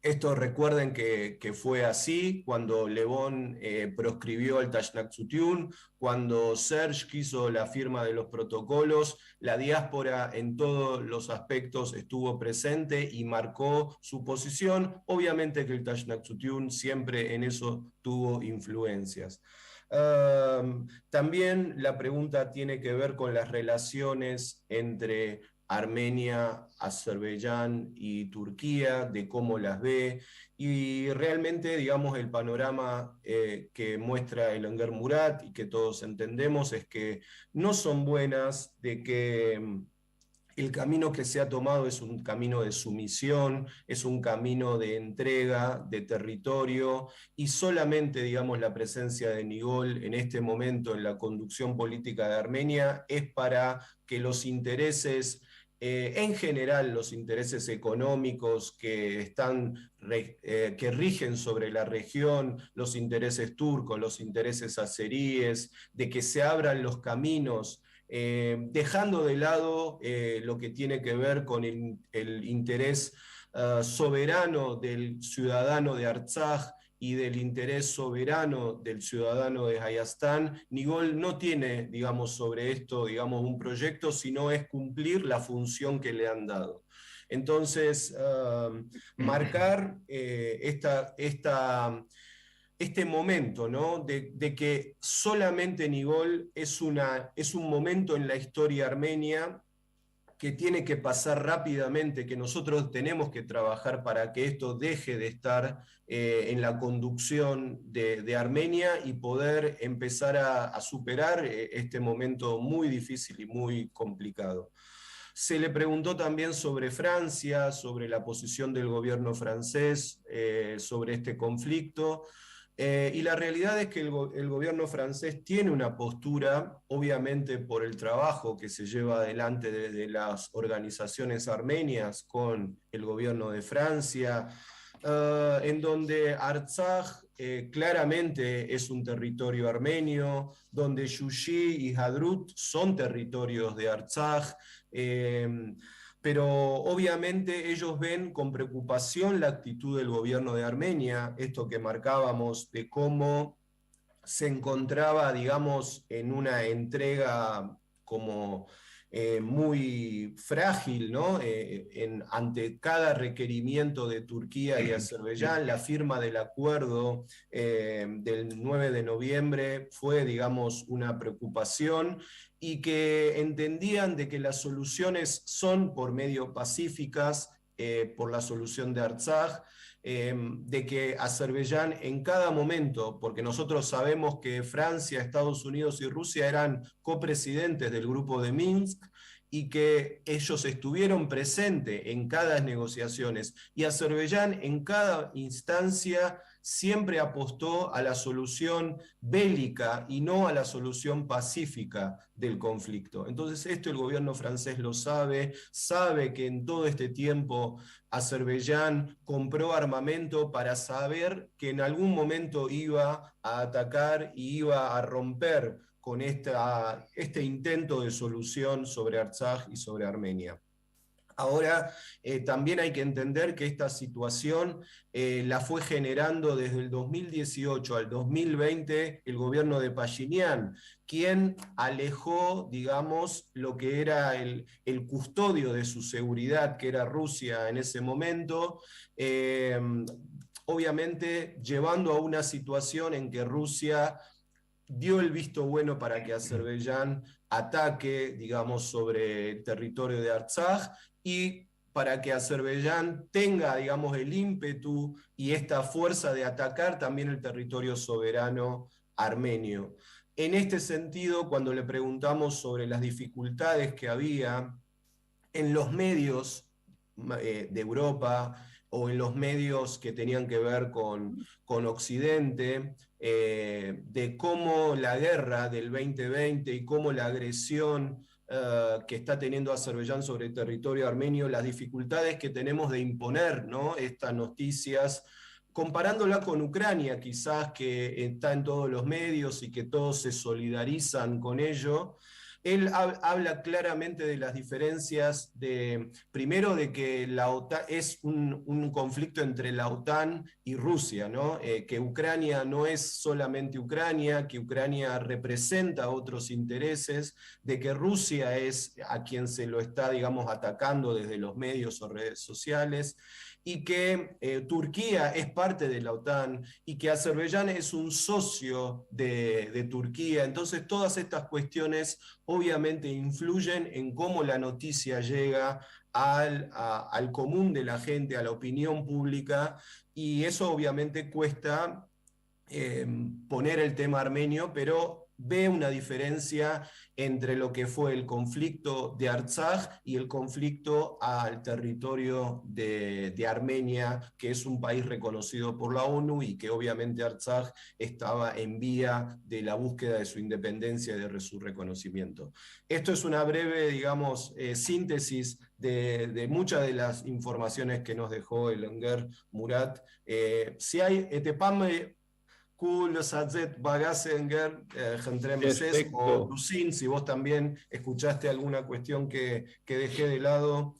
Esto recuerden que fue así cuando Levón proscribió el Tashnaktsutiun, cuando Serge quiso la firma de los protocolos, la diáspora en todos los aspectos estuvo presente y marcó su posición. Obviamente que el Tashnaktsutiun siempre en eso tuvo influencias. También la pregunta tiene que ver con las relaciones entre Armenia, Azerbaiyán y Turquía, de cómo las ve, y realmente, digamos, el panorama que muestra el Enguer Murat y que todos entendemos es que no son buenas, de que el camino que se ha tomado es un camino de sumisión, es un camino de entrega, de territorio, y solamente, digamos, la presencia de Nigol en este momento en la conducción política de Armenia es para que los intereses, en general los intereses económicos que rigen sobre la región, los intereses turcos, los intereses azeríes, de que se abran los caminos, dejando de lado lo que tiene que ver con el interés soberano del ciudadano de Artsaj y del interés soberano del ciudadano de Hayastán. Nigol no tiene, digamos, sobre esto, digamos, un proyecto, sino es cumplir la función que le han dado. Entonces, marcar este momento, ¿no? de que solamente Nigol es un momento en la historia armenia que tiene que pasar rápidamente, que nosotros tenemos que trabajar para que esto deje de estar en la conducción de Armenia y poder empezar a superar este momento muy difícil y muy complicado. Se le preguntó también sobre Francia, sobre la posición del gobierno francés, sobre este conflicto. Y la realidad es que el gobierno francés tiene una postura, obviamente por el trabajo que se lleva adelante desde las organizaciones armenias con el gobierno de Francia, en donde Artsaj claramente es un territorio armenio, donde Yushi y Hadrut son territorios de Artsaj, pero obviamente ellos ven con preocupación la actitud del gobierno de Armenia, esto que marcábamos de cómo se encontraba, digamos, en una entrega como muy frágil, ¿no? Ante cada requerimiento de Turquía y Azerbaiyán, la firma del acuerdo del 9 de noviembre fue, digamos, una preocupación y que entendían de que las soluciones son por medio pacíficas, por la solución de Artsaj, de que Azerbaiyán en cada momento, porque nosotros sabemos que Francia, Estados Unidos y Rusia eran copresidentes del grupo de Minsk y que ellos estuvieron presentes en cada negociaciones y Azerbaiyán en cada instancia siempre apostó a la solución bélica y no a la solución pacífica del conflicto. Entonces esto el gobierno francés lo sabe, sabe que en todo este tiempo Azerbaiyán compró armamento para saber que en algún momento iba a atacar y iba a romper con este intento de solución sobre Artsaj y sobre Armenia. Ahora, también hay que entender que esta situación la fue generando desde el 2018 al 2020 el gobierno de Pashinyan, quien alejó, digamos, lo que era el custodio de su seguridad, que era Rusia en ese momento, obviamente llevando a una situación en que Rusia dio el visto bueno para que Azerbaiyán ataque, digamos, sobre el territorio de Artsaj y para que Azerbaiyán tenga, digamos, el ímpetu y esta fuerza de atacar también el territorio soberano armenio. En este sentido, cuando le preguntamos sobre las dificultades que había en los medios de Europa o en los medios que tenían que ver con Occidente, de cómo la guerra del 2020 y cómo la agresión que está teniendo Azerbaiyán sobre el territorio armenio, las dificultades que tenemos de imponer, ¿no?, estas noticias, comparándola con Ucrania, quizás, que está en todos los medios y que todos se solidarizan con ello. Él habla claramente de las diferencias, primero de que la OTAN es un conflicto entre la OTAN y Rusia, ¿no? Que Ucrania no es solamente Ucrania, que Ucrania representa otros intereses, de que Rusia es a quien se lo está, digamos, atacando desde los medios o redes sociales, y que Turquía es parte de la OTAN y que Azerbaiyán es un socio de Turquía. Entonces todas estas cuestiones obviamente influyen en cómo la noticia llega al común de la gente, a la opinión pública, y eso obviamente cuesta poner el tema armenio, pero ve una diferencia entre lo que fue el conflicto de Artsaj y el conflicto al territorio de Armenia, que es un país reconocido por la ONU y que obviamente Artsaj estaba en vía de la búsqueda de su independencia y de su reconocimiento. Esto es una breve, digamos, síntesis de muchas de las informaciones que nos dejó el Enguer Murat. Si hay Cool, Sazet, Bagasenger, Gentremeses o Lucín, si vos también escuchaste alguna cuestión que dejé de lado,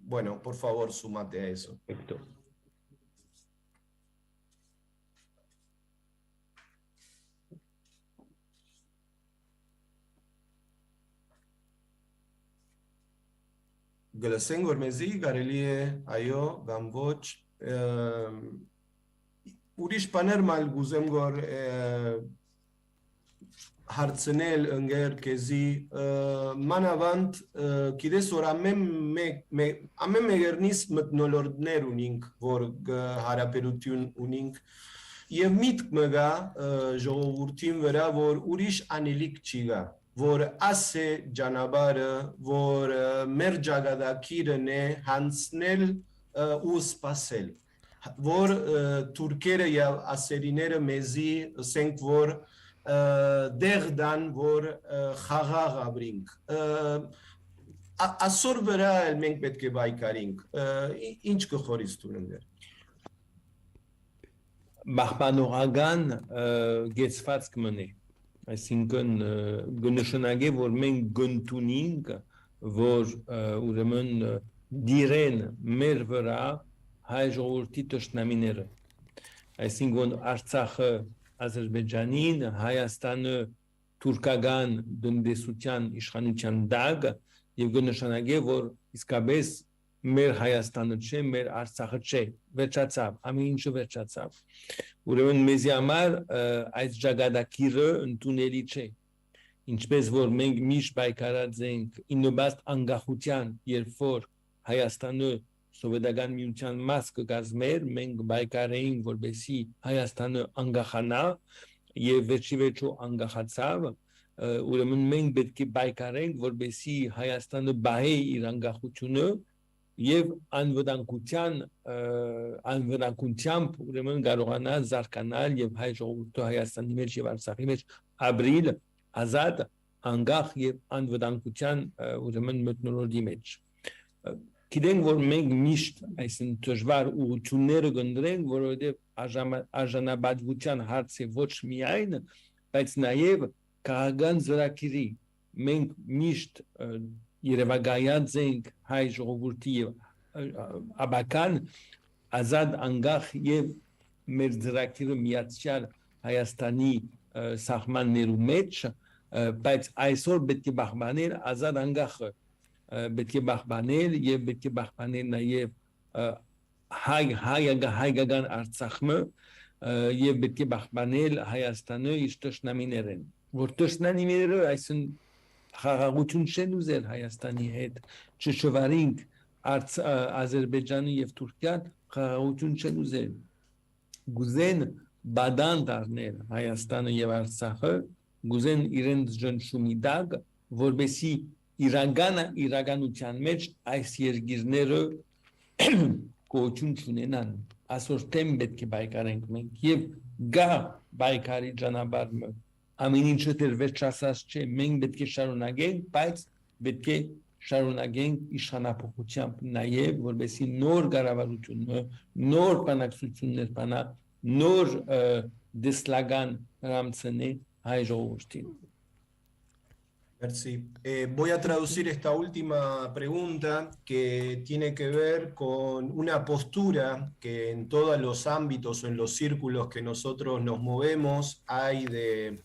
bueno, por favor, súmate a eso. Perfecto. Գլսեն որմեզի կարելի է այո կամ ոչ ուրիշ բաներ մալ գուզեմ գոր հարցնել ընկեր քեզի մանավանդ գիտես որ ամեն մեկերնից մտնոլորտներ ունինք որ հարաբերություն ունինք եւ միտք մը գա ժողովրդին վրա որ ուրիշ անելիք չի գա որ ասե ջանաբարը որ մեր ջագադակիրն է հանցնել ու սпасել որ թուրքերը եւ ասերիները մեզի ասենք որ դեղ դան որ խաղաղ ապրինք ասոր վրա մենք պետք է բայկարինք ինչ կխորից դուրններ Բախմանողական գեցված կմնի այսինքն գնշնագե որ մենք գնտունինք որ ուրեմն դիրեն մեր վրա հայ ժողովրդի տշնամիները այսինքն Արցախը Ադրբեջանին Հայաստանը թուրքական դնդեսության իշխանության դակ եւ գնշնագե որ իսկապես մեր Հայաստանը չէ, մեր Արցախը չէ, վերջացավ, ամեն ինչը վերջացավ։ Ուրեմն մեզի համար այս ճակատագիրը ընդունելի չէ։ Ինչպես որ մենք միշտ պայքարած ենք իննոբաստ անկախության, երբ որ Հայաստանը սովետական միության մաս կկազմեր, մենք պայքարեինք որպեսզի Հայաստանը անկախանա եւ վերջի վերջո անկախացավ, ուրեմն մենք պետք է պայքարենք որպեսզի Հայաստանը բահե իր անկախությունը եւ անվտանգությամբ ուրեմն կարողանա զարգանալ եւ հայ ժողովուրդը Հայաստանի մեջ եւ Արցախի մեջ ապրիլ ազատ անկախ եւ անվտանգության ուրեմն մթնոլորտի մեջ գիտենք որ մենք միշտ այսին դժվար ուղղությունները կընտրենք որովհետեւ արժանապատվության հարցը ոչ միայն բայց նաեւ քաղաքական ծրագրի մենք միշտ Երևակայած ենք հայ ժողովրդի եւ աբական ազատ անկախ եւ մեր ծրագիրը միացյալ Հայաստանի սահմաններու մեջ բայց այսօր պետք է բախմանել ազատ անկախը պետք է բախմանել եւ պետք է բախմանել նաեւ հայկական Արցախը եւ պետք է բախմանել Հայաստանը իր տշնամիներեն որ տշնամիները այսին խաղաղություն չեն ուզել Հայաստանի հետ չշվարինք Ադրբեջանը եւ Թուրքիան խաղաղություն չեն ուզել գուզեն բադան դառնել Հայաստանը եւ Արցախը գուզեն իրենց ճնշումի դակ որբեսի իրականության մեջ այս երկիրները գոյություն չունենան այսօր թեմ պետք է բայկարենք մենք եւ գա բայկարի ճանապարհը ամեն ինչը դեռ վերջացած չէ մենք պետք է շարունակենք բայց պետք է շարունակենք իշխանապողությամբ նաև որովհետեւ նոր կառավարությունը նոր բանակցություններ բանա նոր դեսլագան ռամցնի հայ ժողովրդին Merci. Voy a traducir esta última pregunta que tiene que ver con una postura que en todos los ámbitos o en los círculos que nosotros nos movemos hay de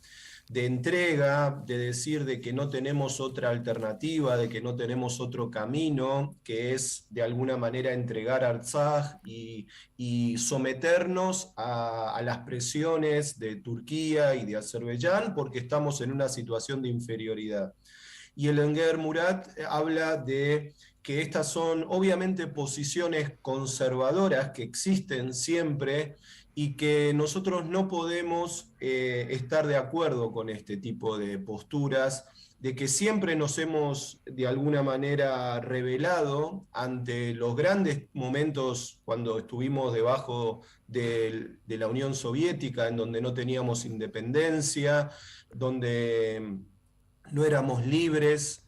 entrega, de decir de que no tenemos otra alternativa, de que no tenemos otro camino, que es de alguna manera entregar Artsaj y someternos a las presiones de Turquía y de Azerbaiyán porque estamos en una situación de inferioridad. Y el Enver Murat habla de que estas son obviamente posiciones conservadoras que existen siempre y que nosotros no podemos estar de acuerdo con este tipo de posturas, de que siempre nos hemos de alguna manera rebelado ante los grandes momentos cuando estuvimos debajo de la Unión Soviética, en donde no teníamos independencia, donde no éramos libres.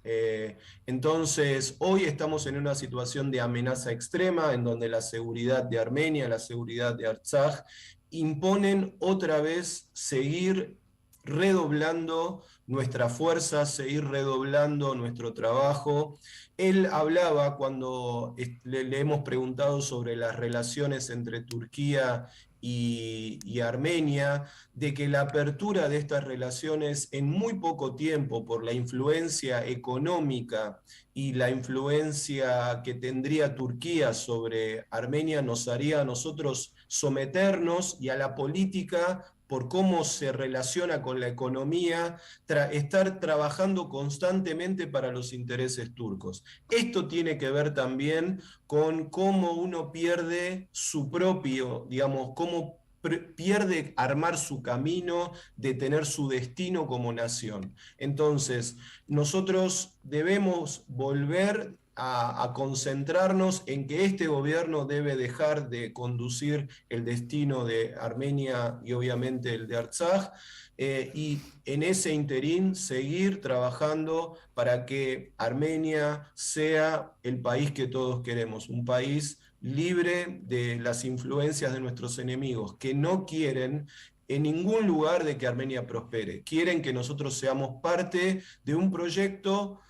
Entonces, hoy estamos en una situación de amenaza extrema, en donde la seguridad de Armenia, la seguridad de Artsaj, imponen otra vez seguir redoblando nuestra fuerza, seguir redoblando nuestro trabajo. Él hablaba cuando le hemos preguntado sobre las relaciones entre Turquía y Armenia, de que la apertura de estas relaciones en muy poco tiempo, por la influencia económica y la influencia que tendría Turquía sobre Armenia, nos haría a nosotros someternos y a la política por cómo se relaciona con la economía, estar trabajando constantemente para los intereses turcos. Esto tiene que ver también con cómo uno pierde su propio, digamos, cómo pierde armar su camino, de tener su destino como nación. Entonces, nosotros debemos volver a concentrarnos en que este gobierno debe dejar de conducir el destino de Armenia y obviamente el de Artsaj, y en ese interín seguir trabajando para que Armenia sea el país que todos queremos, un país libre de las influencias de nuestros enemigos, que no quieren en ningún lugar de que Armenia prospere. Quieren que nosotros seamos parte de un proyecto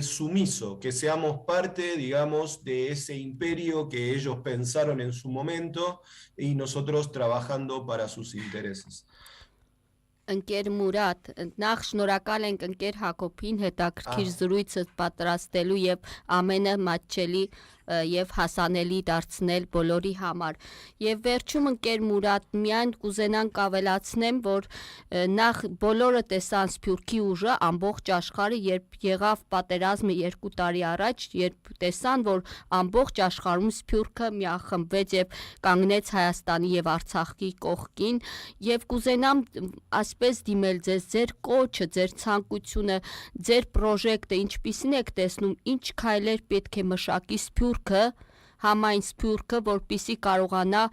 sumiso, que seamos parte, digamos, de ese imperio que ellos pensaron en su momento y nosotros trabajando para sus intereses. Ընկեր Մուրադ, նախ շնորհակալ ենք ընկեր Հակոբին հետաքրքիր զրույցը պատրաստելու եւ ամենը մատչելի եւ հասանելի դարձնել բոլորի համար։ Եվ վերջում ընկեր Մուրադ, միայն կուզենանք ավելացնեմ, որ նախ բոլորը տեսան Սփյուռքի ուժը ամբողջ աշխարհը, երբ եղավ պատերազմը 2 տարի առաջ, երբ տեսան, որ ամբողջ աշխարհում Սփյուռքը միախմբվեց եւ կանգնեց Հայաստանի եւ Արցախի կողքին, եւ կուզենամ ասպես դիմել ձեզ, ձեր կոչը, ձեր ցանկությունը, ձեր պրոժեկտը ինչպիսին եք տեսնում, ինչ քայլեր պետք է մշակի Սփյուռքը, համայն Սփյուռքը, որպիսի կարողանա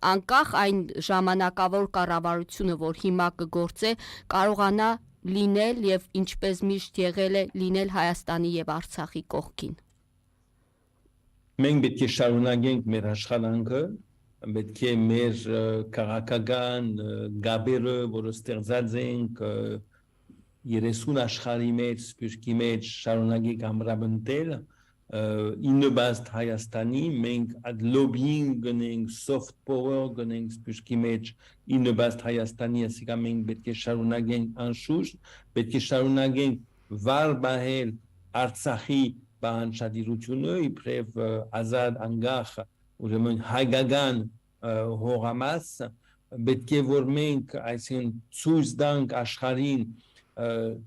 անկախ այն ժամանակավոր կառավարությունը, որ հիմա կգործե, կարողանա լինել եւ ինչպես միշտ եղել է լինել Հայաստանի եւ Արցախի կողքին։ Մենք պետք է շարունակենք մեր աշխատանքը, պետք է մեր քաղաքական գաբերը, որը ստեղծած ենք 30 աշխարհի մեջ, Սփյուռքի մեջ շարունակենք ամրապնդել իննոբաստ Հայաստանի, մենք այդ լոբինգ գնենք, soft power գնենք Սփյուռքի մեջ իննոբաստ Հայաստանի, ասիկա մենք պետք է շարունակենք անշուշտ, պետք է շարունակենք վար բահել Արցախի բանջարությունը, իբրև ազատ անկախ ուրեմն հայկական հողամաս, պետք է որ մենք այսինքն ցույց տանք աշխարհին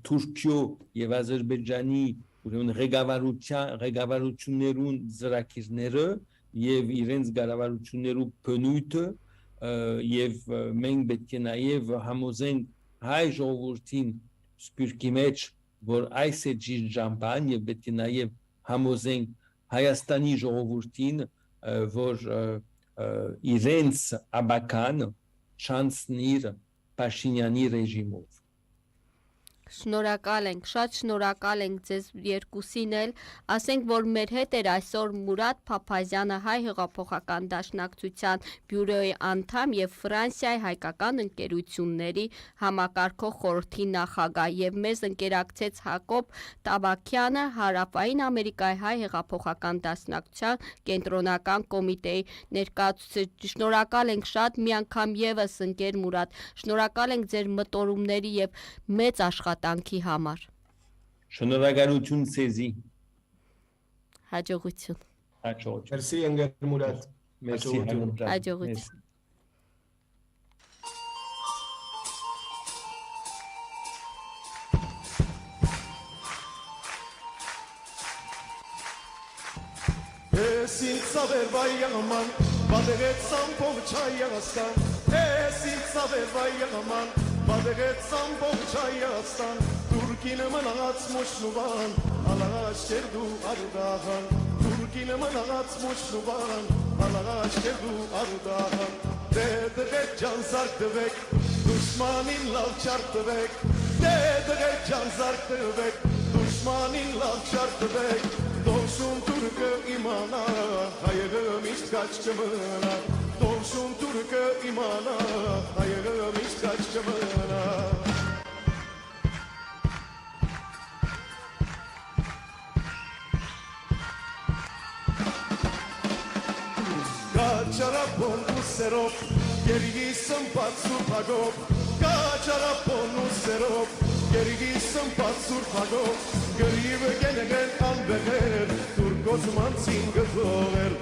Թուրքիո եւ Ադրբեջանի ուրեմն ղեկավարություններուն ծրագիրները եւ իրենց կառավարություններու բնույթը եւ մենք պետք է նաեւ համոզենք հայ ժողովրդին Սփյուռքի մեջ, որ այս է ճիշտ ժամկան եւ պետք է նաեւ համոզենք Հայաստանի ժողովրդին, որ իրենց աբական չանցնիր Փաշինյանի ռեժիմով։ Շնորհակալ ենք, շատ շնորհակալ ենք ձեզ երկուսին էլ։ Ասենք, որ մեր հետ էր այսօր Մուրադ Փափազյանը, Հայ հեղափոխական դաշնակցության բյուրոյի անդամ եւ Ֆրանսիայի հայկական ընկերությունների համակարգող խորհրդի նախագահ, եւ մեզ ընկերակցեց Հակոբ Տավաքյանը, Հարավային Ամերիկայի Հայ հեղափոխական դաշնակցության կենտրոնական կոմիտեի ներկայացուցիչ։ Շնորհակալ ենք շատ, մի անգամ եւս ընկեր Մուրադ, շնորհակալ ենք ձեր մտորումների եւ մեծ աշխատանքի համար։ Շնորհակալություն ցեզի։ Հաջողություն։ Հաջողություն։ Մերսի ընկեր Մուրադ։ Մերսի Հաջողություն։ Esin saber bayaman, badeget sampov çayastan. Esin saber bayaman, badeget sampov çayastan. Turkine manat muşnuvan, alaş kerdu ardahan. Turkine manat muşnuvan, alaş kerdu ardahan. Dedeget can sarktıvek, düşmanin lav çarktıvek. Dedeget can sarktıvek, düşmanin lav çarktıvek. Dolsun Türk'ü imana, hayırım hiç kaçtımına. Dolsun Türk'ü imana, hayırım hiç kaçtımına. Kaçarapon userop, gergisem patsur pagop. Kaçarapon userop, gergisem patsur pagop. Geribe gene gel ambeher, Turk Osman singatover.